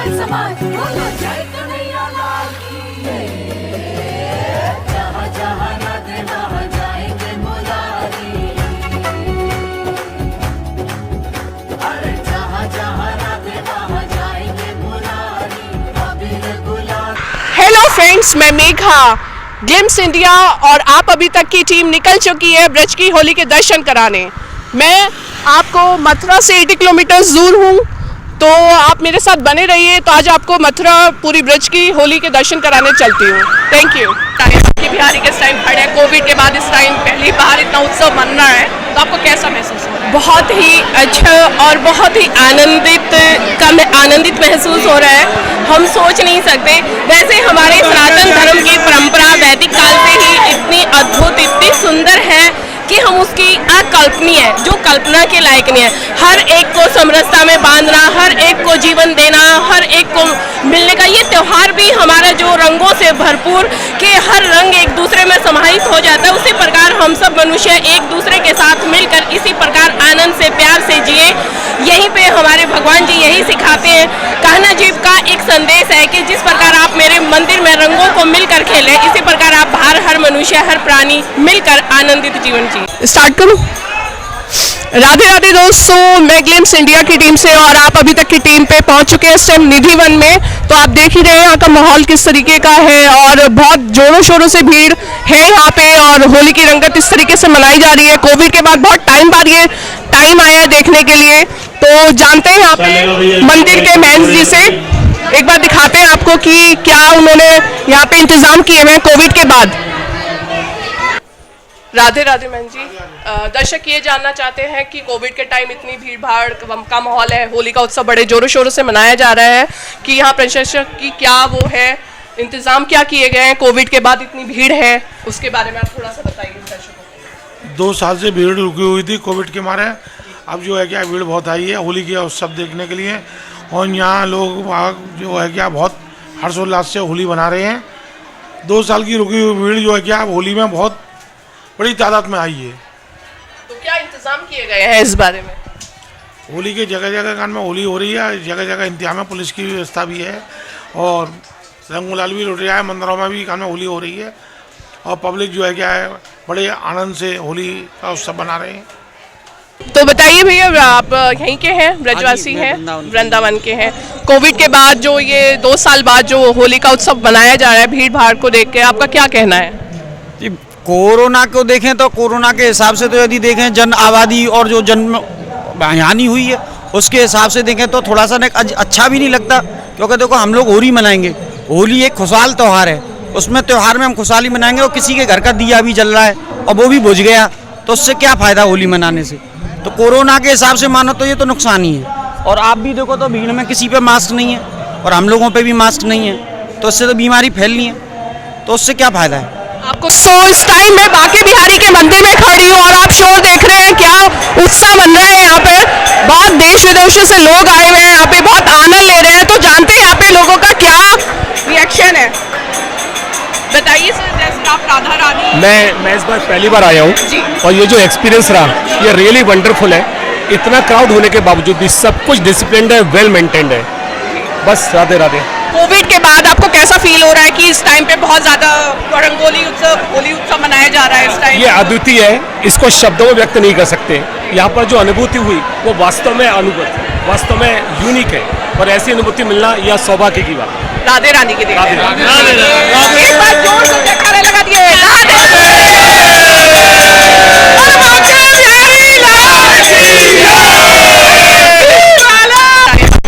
समाज बोलो जय कन्हैया लाल की। जहाँ जहाँ राधे वहाँ जाएंगे मुरारी। अरे जहाँ जहाँ राधे वहाँ जाएंगे मुरारी। अबीर गुलाल। हेलो फ्रेंड्स, मैं मेघा, ग्लिम्स इंडिया और आप अभी तक की टीम निकल चुकी है ब्रज की होली के दर्शन कराने। मैं आपको मथुरा से 80 किलोमीटर दूर हूँ, तो आप मेरे साथ बने रहिए। तो आज आपको मथुरा पूरी ब्रज की होली के दर्शन कराने चलती हूँ। Thank you. बिहारी के इस टाइम खड़े हैं, कोविड के बाद इस टाइम पहली बार इतना उत्सव मन रहा है, तो आपको कैसा महसूस हो रहा है? बहुत ही अच्छा और बहुत ही आनंदित महसूस हो रहा है। हम सोच नहीं सकते, वैसे हमारे सनातन धर्म की परंपरा वैदिक काल से ही इतनी अद्भुत, इतनी सुंदर है कि हम उसकी अकल्पनीय है, जो कल्पना के लायक नहीं है। हर एक को समरसता में बांधना, हर एक को जीवन देना, हर एक को मिलने का ये त्यौहार भी हमारा जो रंगों से भरपूर के हर रंग एक दूसरे में समाहित हो जाता है, उसी प्रकार हम सब मनुष्य एक दूसरे के साथ मिलकर इसी प्रकार आनंद से प्यार से जिए। यहीं पे हमारे भगवान जी यही सिखाते हैं। कहना जीव का एक संदेश है कि जिस प्रकार आप मेरे मंदिर में रंगों को मिलकर खेलें, इसी प्रकार आप बाहर हर मनुष्य, हर प्राणी मिलकर आनंदित जीवन जी। स्टार्ट करूं? राधे राधे दोस्तों, मैं ग्लिम्स इंडिया की टीम से और आप अभी तक की टीम पे पहुंच चुके हैं इस टाइम निधि वन में। तो आप देख ही रहे हैं यहाँ का माहौल किस तरीके का है और बहुत जोरों शोरों से भीड़ है यहाँ पे और होली की रंगत इस तरीके से मनाई जा रही है। कोविड के बाद बहुत टाइम बाद ये टाइम आया है देखने के लिए। तो जानते हैं यहाँ पे मंदिर के महंत जी से, एक बार दिखाते हैं आपको कि क्या उन्होंने यहाँ पे इंतजाम किए हुए हैं कोविड के बाद। राधे राधे मैम जी, दर्शक ये जानना चाहते हैं कि कोविड के टाइम इतनी भीड़ भाड़ का माहौल है, होली का उत्सव बड़े जोरों शोरों से मनाया जा रहा है, कि यहाँ प्रशासन की क्या वो है, इंतजाम क्या किए गए हैं, कोविड के बाद इतनी भीड़ है, उसके बारे में आप थोड़ा सा बताइए दर्शकों को। 2 साल से भीड़ रुकी हुई थी कोविड के मारे, अब जो है क्या भीड़ बहुत आई है होली के उत्सव देखने के लिए। और यहाँ लोग जो है क्या बहुत हर्षोल्लास से होली मना रहे हैं। 2 साल की रुकी हुई भीड़ जो है क्या अब होली में बहुत बड़ी तादाद में आई है। तो क्या इंतजाम किए गए हैं इस बारे में? होली के जगह जगह कान में होली हो रही है, जगह जगह इंतजाम है, पुलिस की व्यवस्था भी है और रंग गुलाल भी लुट रहा है, मंदिरों में भी कान में होली हो रही है और पब्लिक जो है क्या है बड़े आनंद से होली का उत्सव मना रहे हैं। तो बताइए भैया, आप यहीं के हैं, ब्रजवासी हैं, वृंदावन के हैं। कोविड के बाद जो ये 2 साल बाद जो होली का उत्सव मनाया जा रहा है, भीड़ भाड़ को देख के आपका क्या कहना है? जी, कोरोना को देखें तो कोरोना के हिसाब से तो यदि देखें जन आबादी और जो जन हानि हुई है उसके हिसाब से देखें तो थोड़ा सा अच्छा भी नहीं लगता, क्योंकि देखो हम लोग होली मनाएंगे, होली एक खुशहाल त्यौहार है, उसमें त्यौहार में हम खुशहाली मनाएंगे और किसी के घर का दिया भी जल रहा है और वो भी बुझ गया, तो उससे क्या फ़ायदा होली मनाने से। तो कोरोना के हिसाब से मानो तो ये तो नुकसान ही है। और आप भी देखो तो भीड़ में किसी पे मास्क नहीं है और हम लोगों पे भी मास्क नहीं है, तो इससे तो बीमारी फैलनी है, तो उससे क्या फ़ायदा है आपको। तो इस टाइम मैं बांके बिहारी के मंदिर में खड़ी हूँ और आप शोर देख रहे हैं, क्या उत्साह मन रहा है यहाँ पे। बहुत देश विदेशों से लोग आए हुए हैं यहाँ पे, बहुत आनंद ले रहे हैं। तो जानते हैं यहाँ पे लोगों का क्या रिएक्शन है, बताइए सर। जैसे आप राधा रानी, मैं इस बार पहली बार आया हूँ और ये जो एक्सपीरियंस रहा ये रियली वंडरफुल है। इतना क्राउड होने के बावजूद भी सब कुछ डिसिप्लिन्ड है, वेल मेंटेन्ड है। बस राधे राधे। कोविड के बाद आपको कैसा फील हो रहा है कि इस टाइम पे बहुत ज्यादा रंगोली उत्सव, होली उत्सव मनाया जा रहा है इस टाइम? ये अद्वितीय है, इसको शब्दों में व्यक्त नहीं कर सकते। यहाँ पर जो अनुभूति हुई वो वास्तव में वास्तव में यूनिक है और ऐसी अनुभूति मिलना यह सौभाग्य की बात। राधे रानी की राधे राधे। एक बार जोर से जयकारे लगा दिए।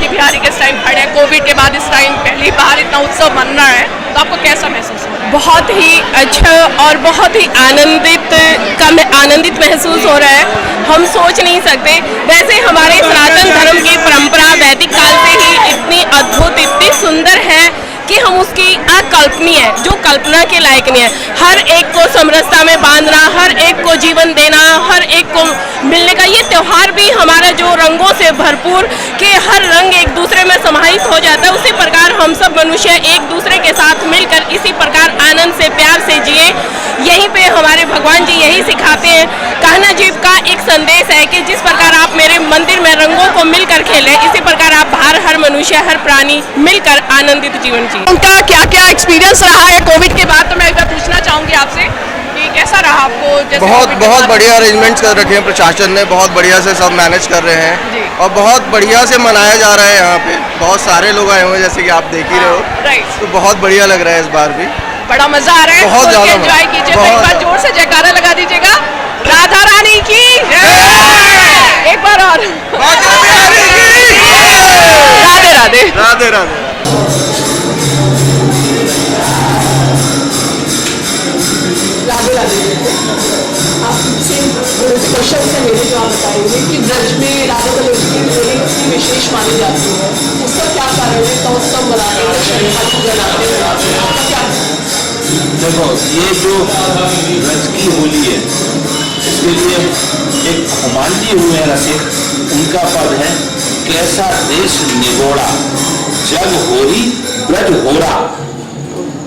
बिहारी के इस टाइम खड़े हैं, कोविड के बाद इस टाइम पहली बार इतना उत्सव मन रहा है, तो आपको कैसा महसूस हो रहा है? बहुत ही अच्छा और बहुत ही आनंदित महसूस हो रहा है। हम सोच नहीं सकते, वैसे हमारे सनातन धर्म की परंपरा वैदिक काल से ही इतनी अद्भुत, इतनी सुंदर है कि हम उसकी अकल्पनीय है, जो कल्पना के लायक नहीं है। हर एक को समरसता में बांधना, हर एक को जीवन देना, हर एक को मिलने का ये त्यौहार भी हमारा जो रंगों से भरपूर के हर रंग एक दूसरे में समाहित हो जाता है, उसी प्रकार हम सब मनुष्य एक दूसरे के साथ मिलकर इसी प्रकार आनंद से प्यार से जिए। यहीं पे हमारे भगवान जी यही सिखाते हैं। कहना जीव का एक संदेश है कि जिस प्रकार आप मेरे मंदिर में रंगों को मिलकर खेलें। इसी प्रकार आप हर मनुष्य, हर प्राणी मिलकर आनंदित जीवन जिए। उनका क्या क्या एक्सपीरियंस रहा है कोविड के बाद, तो मैं एक बार पूछना चाहूंगी आपसे कि कैसा रहा आपको? जैसे बहुत COVID के बहुत बाद- बढ़िया अरेंजमेंट्स कर रखे हैं प्रशासन ने, बहुत बढ़िया से सब मैनेज कर रहे जी। हैं और बहुत बढ़िया से मनाया जा रहा है। यहाँ पे बहुत सारे लोग आए हुए हैं, जैसे कि आप देख ही रहे हो, राइट, तो बहुत बढ़िया लग रहा है इस बार भी। बड़ा मजा आ रहा है, बहुत ज्यादा एंजॉय कीजिए। तो एक बहुत बार जोर से जयकारा लगा दीजिएगा, राधा रानी की जय। एक बार और, राधे राधे। राधे राधे। राधे राधे। आपसे क्वेश्चन से मेरे जो आप बताएंगे कि ब्रज में राधा कलश की होली कितनी विशेष मानी जाती है, उसका क्या कारण है? तो उत्सव मनाने का श्रद्धालु जन आते हैं, क्या? देखो, ये जो ब्रज की होली है, इसके लिए एक हुमायूं हुए हैं रसिक, उनका पद है, कैसा देश निगोड़ा जग होरी ब्रज होरा।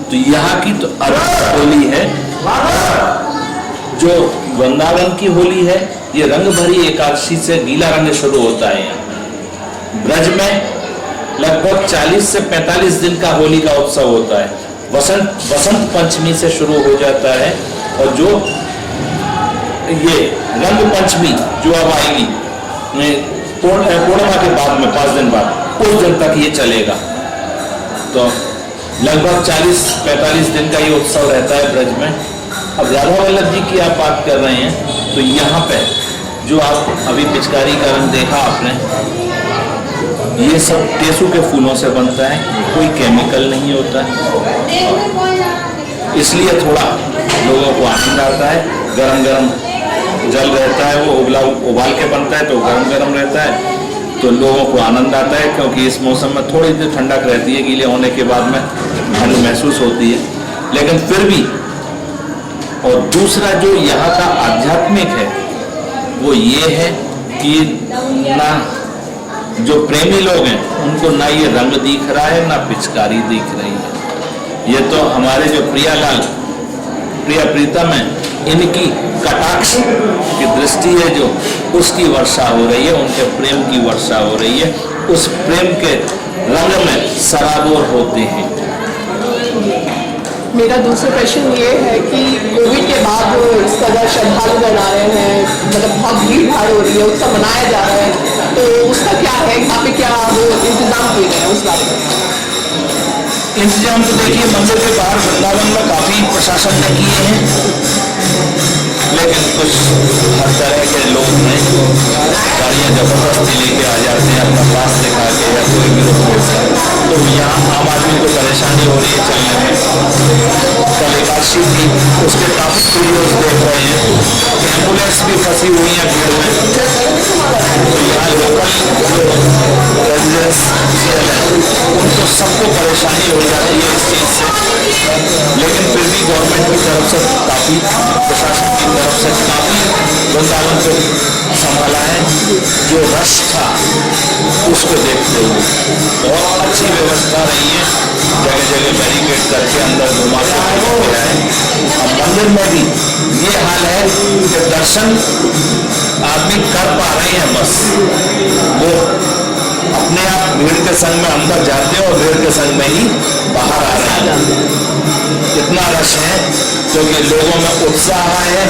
तो यहाँ की तो अद्भुत होली है। जो वृंदावन की होली है, ये रंग भरी एकादशी से गीला रंग शुरू होता है। यहाँ ब्रज में लगभग 40 से 45 दिन का होली का उत्सव होता है। वसंत पंचमी से शुरू हो जाता है और जो ये रंग पंचमी जो अब आएगी पूर्णिमा के बाद में 5 दिन बाद, उस दिन तक ये चलेगा। तो लगभग 40-45 दिन का ये उत्सव रहता है ब्रज में। अब राधा वल्लभ जी की आप बात कर रहे हैं, तो यहाँ पे जो आप अभी पिचकारी का रंग देखा आपने, ये सब टेसू के फूलों से बनता है, कोई केमिकल नहीं होता है, इसलिए थोड़ा लोगों को आनंद आता है। गरम गरम जल रहता है, वो उबाल के बनता है तो गरम गरम रहता है, तो लोगों को आनंद आता है। क्योंकि इस मौसम में थोड़ी देर ठंडक रहती है, गीले होने के बाद में ठंड महसूस होती है, लेकिन फिर भी। और दूसरा जो यहाँ का आध्यात्मिक है वो ये है कि ना जो प्रेमी लोग हैं उनको ना ये रंग दिख रहा है ना पिचकारी दिख रही है। ये तो हमारे जो प्रिया प्रीतम है, इनकी कटाक्ष की दृष्टि है जो, उसकी वर्षा हो रही है, उनके प्रेम की वर्षा हो रही है। उस प्रेम के रंग में सराबोर होते हैं। मेरा दूसरा प्रश्न ये है कि कोविड के बाद इस कदर श्रद्धालु जन आ रहे हैं, मतलब बहुत भीड़ भाड़ हो रही है, उत्सव मनाया जा रहा है, तो उसका क्या है, यहाँ पे क्या वो इंतजाम किए गए हैं उस बारे में? इंतजाम तो देखिए, मंदिर के बाहर वृंदावन में काफी प्रशासन ने किए हैं, लेकिन कुछ हर तरह के लोग हैं, गाड़ियाँ जबरदस्ती लेके आ जाते हैं अपना पास दिखा के या कोई भी तो यहाँ आम आदमी को परेशानी हो रही है चलने में। कल एकादशी थी, उसके काफी वीडियोज देख रहे हैं, एम्बुलेंस भी फंसी हुई है भीड़ में। तो यहाँ लोकल जो रेजिडेंशियल है उनको सबको परेशानी हो जाती है इस चीज़ से, लेकिन फिर भी गवर्नमेंट की तरफ से काफ़ी, प्रशासन की तरफ से काफ़ी वृंदावन को संभाला है। जो रश था उसको देखते हुए बहुत अच्छी व्यवस्था रही है, जगह जगह बैरिकेड करके अंदर घुमा के आए। अब मंदिर में भी ये हाल है कि दर्शन आदमी कर पा रहे हैं, बस वो अपने आप भीड़ के संग में अंदर जाते हैं और भीड़ के संग में ही बाहर आ रहे हैं। इतना रश है क्योंकि लोगों में उत्साह है।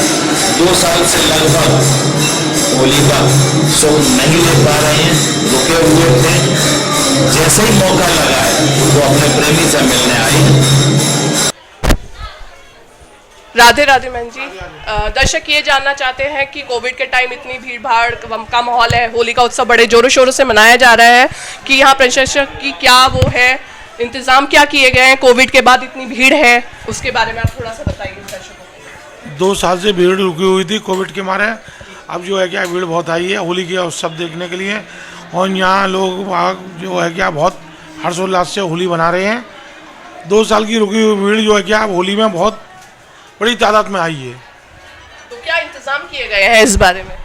2 साल से लगभग होली का सुख नहीं ले पा रहे हैं, रुके हुए थे, जैसे ही मौका लगा है वो अपने प्रेमी से मिलने आए। राधे राधे मैम जी। दर्शक ये जानना चाहते हैं कि कोविड के टाइम इतनी भीड़ भाड़ का माहौल है, होली का उत्सव बड़े जोरों शोरों से मनाया जा रहा है, कि यहाँ प्रशासन की क्या वो है, इंतजाम क्या किए गए हैं, कोविड के बाद इतनी भीड़ है, उसके बारे में आप थोड़ा सा बताइए दर्शकों को। 2 साल से भीड़ रुकी हुई थी कोविड के मारे, अब जो है क्या भीड़ बहुत आई है होली के उत्सव देखने के लिए। और यहाँ लोग जो है क्या बहुत हर्षोल्लास से होली मना रहे हैं। 2 साल की रुकी हुई भीड़ जो है क्या होली में बहुत बड़ी तादाद में आई है। तो क्या इंतजाम किए गए हैं इस बारे में?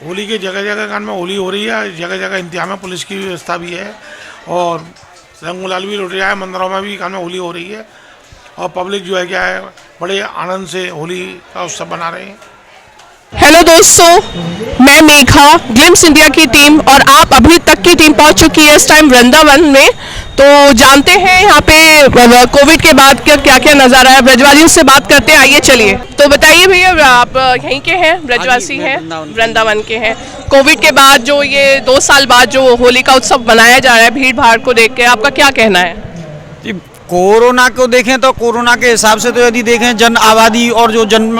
होली के जगह जगह कान में होली हो रही है, जगह जगह इंतजाम पुलिस की व्यवस्था भी है और रंग गुलाल भी लुट रहा है, मंदिरों में भी कान में होली हो रही है और पब्लिक जो है क्या है बड़े आनंद से होली का उत्सव मना रहे हैं। हेलो दोस्तों, मैं मेघा, ग्लिम्स इंडिया की टीम, और आप अभी तक की टीम पहुंच चुकी है इस टाइम वृंदावन में। तो जानते हैं यहाँ पे कोविड के बाद क्या क्या नज़ारा है, ब्रजवासियों से बात करते हैं, आइए चलिए। तो बताइए भैया, आप यहीं के हैं, ब्रजवासी हैं, वृंदावन के हैं। कोविड के बाद जो ये 2 साल बाद जो होली का उत्सव मनाया जा रहा है, भीड़ भाड़ को देख के आपका क्या कहना है? जी, कोरोना को देखें तो कोरोना के हिसाब से तो यदि देखें जन आबादी और जो जन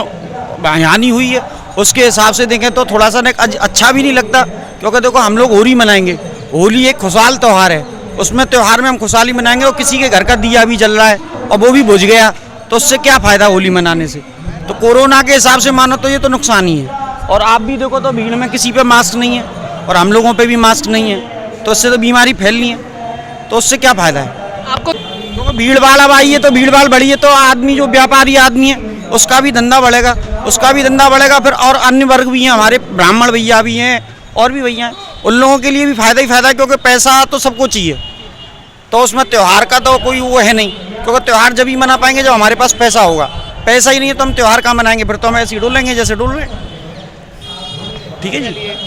हानि हुई है उसके हिसाब से देखें तो थोड़ा सा अच्छा भी नहीं लगता, क्योंकि देखो हम लोग होली मनाएंगे, होली एक खुशहाल त्यौहार है, उसमें त्यौहार में हम खुशहाली मनाएंगे और किसी के घर का दिया भी जल रहा है और वो भी बुझ गया, तो उससे क्या फ़ायदा होली मनाने से। तो कोरोना के हिसाब से मानो तो ये तो नुकसान ही है। और आप भी देखो तो भीड़ में किसी पे मास्क नहीं है और हम लोगों पे भी मास्क नहीं है, तो इससे तो बीमारी फैलनी है, तो उससे क्या फ़ायदा है आपको? क्योंकि भीड़ भाड़ अब आई है तो भीड़ भाड़ बढ़ी है तो आदमी जो व्यापारी आदमी है उसका भी धंधा बढ़ेगा, फिर और अन्य वर्ग भी हैं, हमारे ब्राह्मण भैया भी हैं और भी भैया हैं, उन लोगों के लिए भी फ़ायदा ही फ़ायदा है, क्योंकि पैसा तो सबको चाहिए। तो उसमें त्यौहार का तो कोई वो है नहीं, क्योंकि त्यौहार जब ही मना पाएंगे जब हमारे पास पैसा होगा। पैसा ही नहीं है तो हम त्यौहार कहाँ मनाएंगे, फिर तो हम ऐसे ही डोलेंगे जैसे डोल रहे हैं। ठीक है जी।